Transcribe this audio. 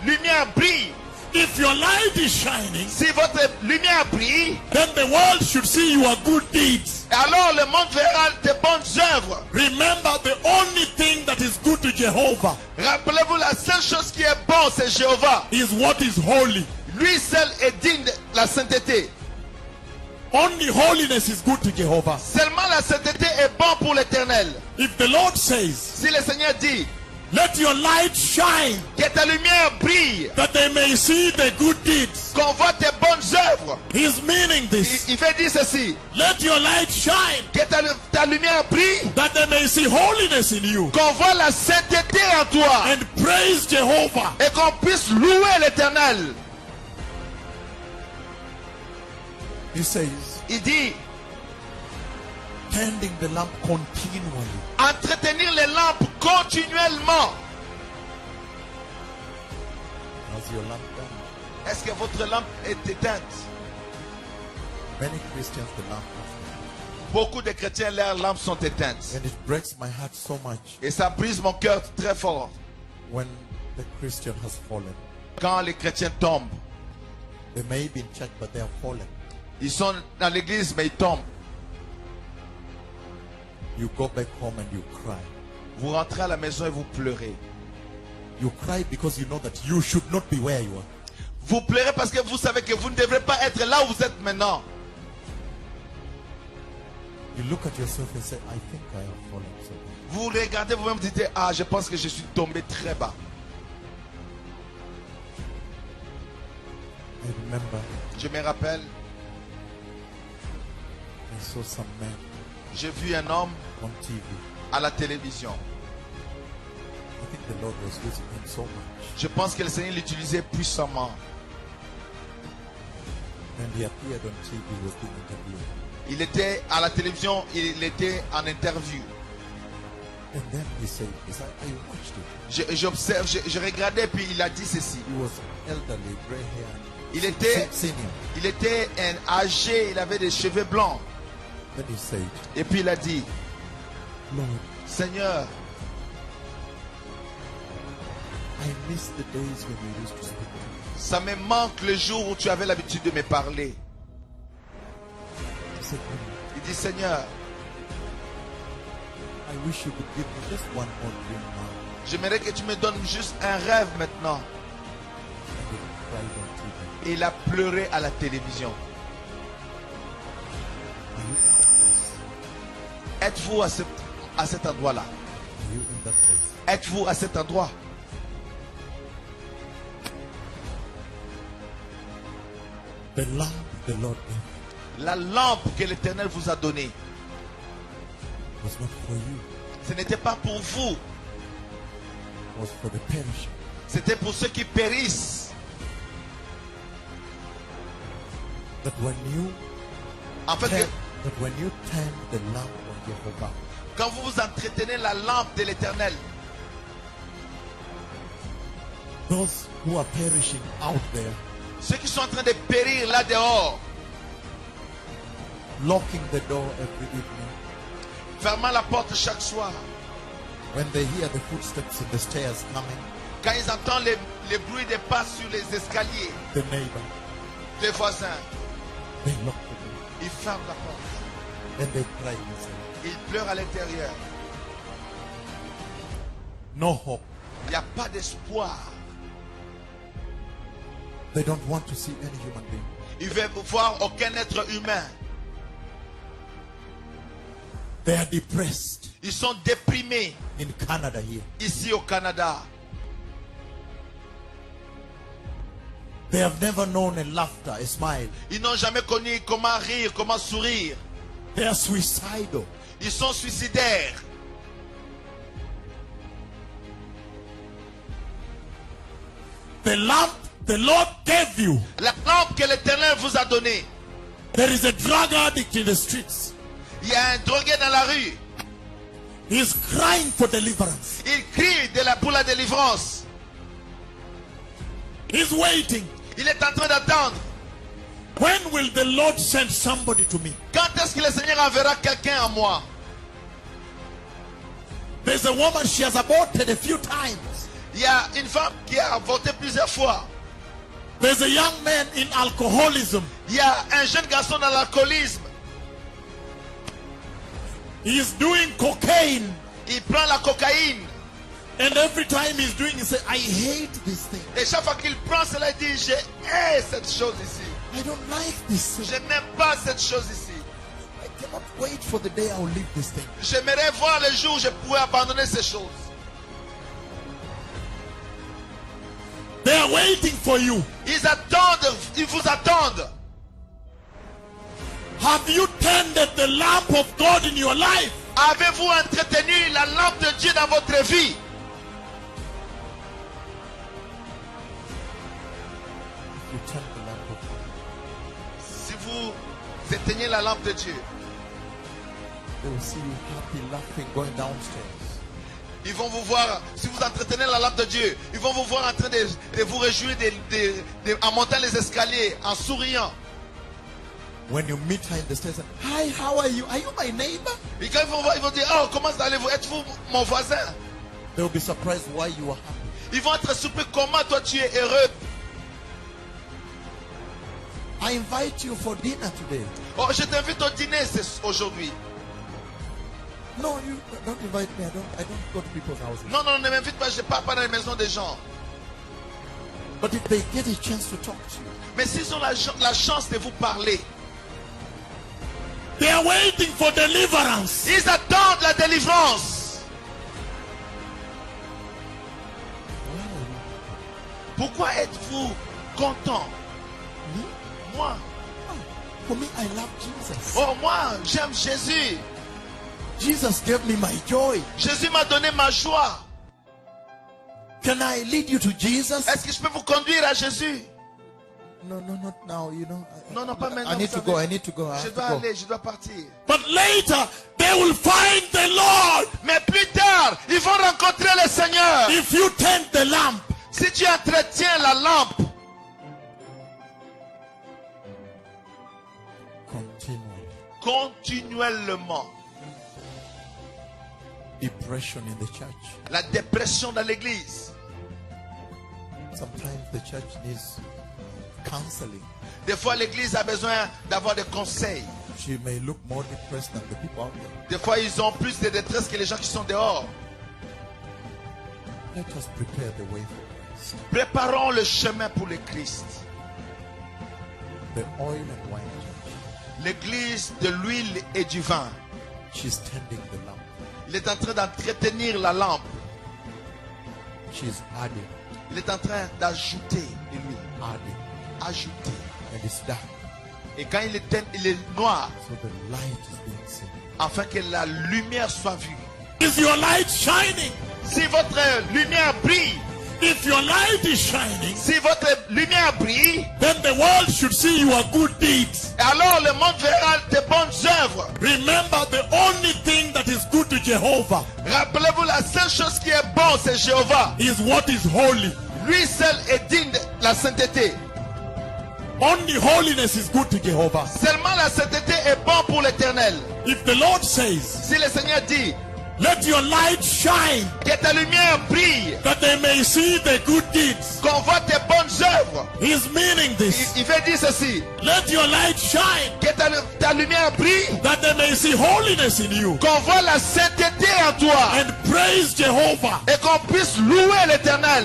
lumière brille, if your light is shining, si votre lumière brille, then the world should see your good deeds. alors le monde verra de bonnes œuvres. Remember, the only thing that is good to Jehovah Rappelez-vous, la seule chose qui est bonne, c'est Jéhovah. is what is holy. Lui seul est digne de la sainteté. Only holiness is good to Jehovah. Seulement la sainteté est bonne pour l'Éternel. If the Lord says, Si le Seigneur dit let your light shine, que ta lumière brille, that they may see the good deeds, qu'on voit tes bonnes œuvres, he's meaning this. il veut dire ceci, Let your light shine, que ta lumière brille, that they may see holiness in you, qu'on voit la sainteté en toi and praise Jehovah. et qu'on puisse louer l'Éternel. He says, Il dit, tending the lamp continually. entretenir les lampes continuellement. How's your lamp done? Est-ce que votre lampe est éteinte? Many Christians, the lamp is Beaucoup de chrétiens, leurs lampes sont éteintes. done. And it breaks my heart so much Et ça brise mon cœur très fort when the Christian has fallen. quand les chrétiens tombent. They may be in church, but they are fallen. Ils sont dans l'église, mais ils tombent. You go back home and you cry. Vous rentrez à la maison et vous pleurez. You cry because you know that you should not be where you are. Vous pleurez parce que vous savez que vous ne devrez pas être là où vous êtes maintenant. You look at yourself and say, I think I have fallen so bad. Vous regardez vous-même et dites, ah, je pense que je suis tombé très bas. I remember Je me rappelle, I saw some men j'ai vu un homme on TV. à la télévision. I think the Lord was using him so much. Je pense que le Seigneur l'utilisait puissamment. And he appeared on TV, he was being interviewed. Il était à la télévision, il était en interview. And then he said, I watched it. J'observe, je regardais, puis il a dit ceci. He was elderly, gray hair. Il était, Senior. il était un âgé, il avait des cheveux blancs. Then he said, Et puis il a dit, Lord, Seigneur, I miss the days when you used to speak to me. ça me manque le jour où tu avais l'habitude de me parler. He said, Il dit, Seigneur, I wish you could give me just one more dream now. j'aimerais que tu me donnes juste un rêve maintenant. And he cried on TV. Et il a pleuré à la télévision. Are you in that place? Êtes-vous à cet endroit-là? Are you in that place? Êtes-vous à cet endroit? The lamp the Lord gave La lampe que l'Éternel vous a donnée, was not for you, ce n'était pas pour vous, it was for the perishing. c'était pour ceux qui périssent. That when you En fait, turn, that when you turn the lamp on Jehovah, quand vous vous entretenez la lampe de l'Éternel, those who are perishing out there, ceux qui sont en train de périr là dehors, locking the door every evening, fermant la porte chaque soir, when they hear the footsteps in the stairs coming, quand ils entendent les bruits des pas sur les escaliers, the neighbor, des voisins, they lock the door ils ferment la porte. and they cry inside. Ils pleurent à l'intérieur. No hope. Il n'y a pas d'espoir. They don't want to see any human being. Ils ne veulent voir aucun être humain. They are depressed. Ils sont déprimés In Canada here, ici au Canada. they have never known a laughter, a smile. Ils n'ont jamais connu comment rire, comment sourire. They are suicidal. Ils sont suicidaires. The lamp the Lord gave you. La lampe que l'Éternel vous a donnée. There is a drug addict in the streets. Il y a un drogué dans la rue. He is crying for deliverance. Il crie pour la délivrance. He's waiting. Il est en train d'attendre. When will the Lord send somebody to me? Quand est-ce que le Seigneur enverra quelqu'un à moi? There's a woman, she has aborted a few times. Il y a une femme qui a avorté plusieurs fois. There's a young man in alcoholism. Il y a un jeune garçon dans l'alcoolisme. He is doing cocaine. Il prend la cocaïne. And every time he's doing, he says, I hate this thing. Et chaque fois qu'il prend cela, il dit, je hais cette chose ici. I don't like this thing. Je n'aime pas cette chose ici. I cannot wait for the day I will leave this thing. J'aimerais voir le jour où je pourrais abandonner ces choses. They are waiting for you. Ils attendent, ils vous attendent. Have you tended the lamp of God in your life? Avez-vous entretenu la lampe de Dieu dans votre vie? You turn the lamp of God. Si vous éteignez la lampe de Dieu, They will see you happy, laughing, going downstairs. ils vont vous voir, si vous entretenez la lampe de Dieu, ils vont vous voir en train de vous réjouir en montant les escaliers, en souriant. When you meet her in the stairs, hi, how are you? Are you my neighbor? Et quand ils vont voir, ils vont dire, oh, comment allez-vous? Êtes-vous mon voisin? They will be surprised why you are happy. Ils vont être surpris comment toi tu es heureux. I invite you for dinner today. Oh, je t'invite au dîner aujourd'hui. No, you don't invite me. I don't go to people's houses. Non, non, ne m'invite pas, je ne pars pas dans les maisons des gens. But if they get a chance to talk to you, Mais s'ils ont la chance de vous parler, they are waiting for deliverance. ils attendent la délivrance. Pourquoi êtes-vous content? Me? Moi, For me, I love Jesus. oh moi, j'aime Jésus. Jesus gave me my joy. Jésus m'a donné ma joie. Can I lead you to Jesus? Est-ce que je peux vous conduire à Jésus? No, not now. You know. Non, non, pas maintenant. I need vous to go. savez. I need to go. I Je have dois to go. aller, je dois partir. But later, they will find the Lord. Mais plus tard, ils vont rencontrer le Seigneur. If you tend the lamp, Si tu entretiens la lampe continuellement, depression in the church. la dépression dans l'église. Sometimes the church needs counseling. Des fois, l'église a besoin d'avoir des conseils. She may look more depressed than the people out there. Des fois, ils ont plus de détresse que les gens qui sont dehors. Let us prepare the way for Christ. Préparons le chemin pour le Christ. The oil and wine church. L'église de l'huile et du vin. She's tending the lamp. Il est en train d'entretenir la lampe. She's adding, Il est en train d'ajouter de l'huile. adding. Ajouter. And it's dark. Et quand il est noir, So the light is being seen. afin que la lumière soit vue. Is your light shining? Si votre lumière brille, If your light is shining, si votre lumière brille, then the world should see your good deeds. alors le monde verra tes bonnes œuvres. Remember, the only thing that is good to Jehovah Rappelez-vous, la seule chose qui est bonne, c'est Jéhovah. is what is holy. Lui seul est digne de la sainteté. Only holiness is good to Jehovah. Seulement la sainteté est bonne pour l'Éternel. If the Lord says, Si le Seigneur dit let your light shine, que ta lumière brille, that they may see the good deeds, qu'on voit tes bonnes œuvres, he's meaning this. il veut dire ceci, Let your light shine, que ta lumière brille, that they may see holiness in you, qu'on voit la sainteté en toi and praise Jehovah. et qu'on puisse louer l'Éternel.